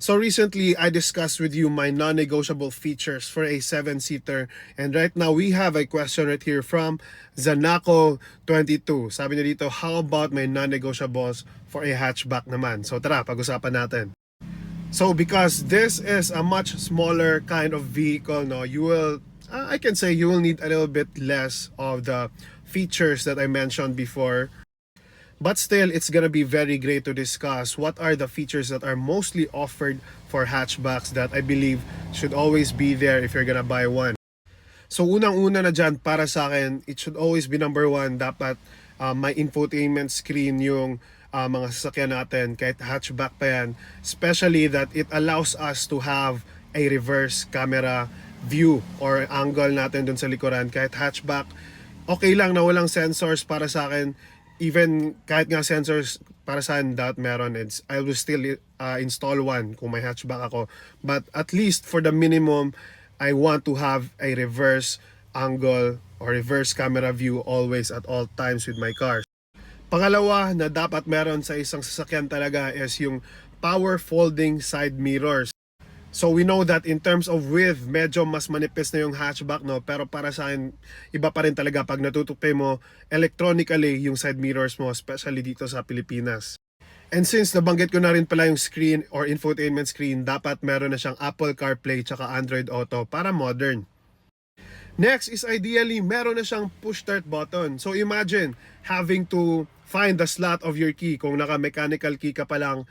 So recently, I discussed with you my non-negotiable features for a 7-seater. And right now, we have a question right here from Zanako22. Sabi niya dito, how about my non-negotiables for a hatchback naman? So tara, pag-usapan natin. So because this is a much smaller kind of vehicle, no, you will, I can say you will need a little bit less of the features that I mentioned before. But still, it's gonna be very great to discuss what are the features that are mostly offered for hatchbacks that I believe should always be there if you're gonna buy one. So unang-una na dyan para sa akin, it should always be number one, dapat may infotainment screen yung mga sasakyan natin kahit hatchback pa yan. Especially that it allows us to have a reverse camera view or angle natin dun sa likuran. Kahit hatchback, okay lang na walang sensors para sa akin. Even kahit nga sensors para sa akin that meron, I will still install one kung may hatchback ako. But at least for the minimum, I want to have a reverse angle or reverse camera view always at all times with my cars. Pangalawa na dapat meron sa isang sasakyan talaga is yung power folding side mirrors. So we know that in terms of width, medyo mas manipis na yung hatchback, no? Pero para sa akin, iba pa rin talaga pag natutupi mo electronically yung side mirrors mo, especially dito sa Pilipinas. And since nabanggit ko na rin pala yung screen or infotainment screen, dapat meron na siyang Apple CarPlay tsaka Android Auto para modern. Next is ideally meron na siyang push start button. So imagine having to find the slot of your key kung naka-mechanical key ka pa lang.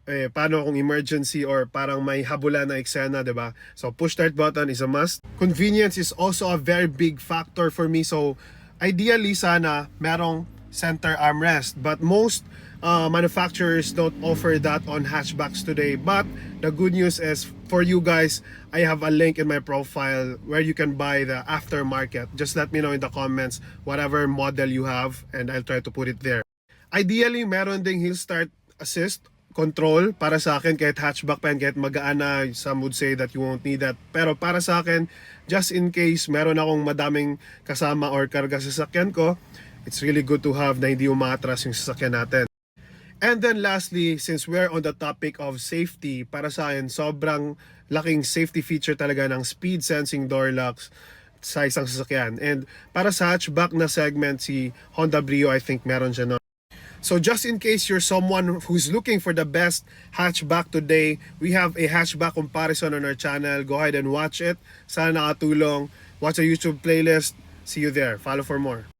Paano kung emergency or parang may habulan na eksena, diba? So push start button is a must. Convenience is also a very big factor for me. So ideally sana merong center armrest, but most manufacturers don't offer that on hatchbacks today. But the good news is for you guys, I have a link in my profile where you can buy the aftermarket. Just let me know in the comments whatever model you have and I'll try to put it there. Ideally meron ding hill start assist control para sa akin kahit hatchback pa yan, kahit magaan na, some would say that you won't need that. Pero para sa akin, just in case meron akong madaming kasama or karga sa sasakyan ko, it's really good to have na hindi umatras yung sasakyan natin. And then lastly, since we're on the topic of safety, para sa akin, sobrang laking safety feature talaga ng speed sensing door locks sa isang sasakyan. And para sa hatchback na segment, si Honda Brio, I think meron siya, no? So just in case you're someone who's looking for the best hatchback today, we have a hatchback comparison on our channel. Go ahead and watch it. Sana nakatulong. Watch a YouTube playlist. See you there. Follow for more.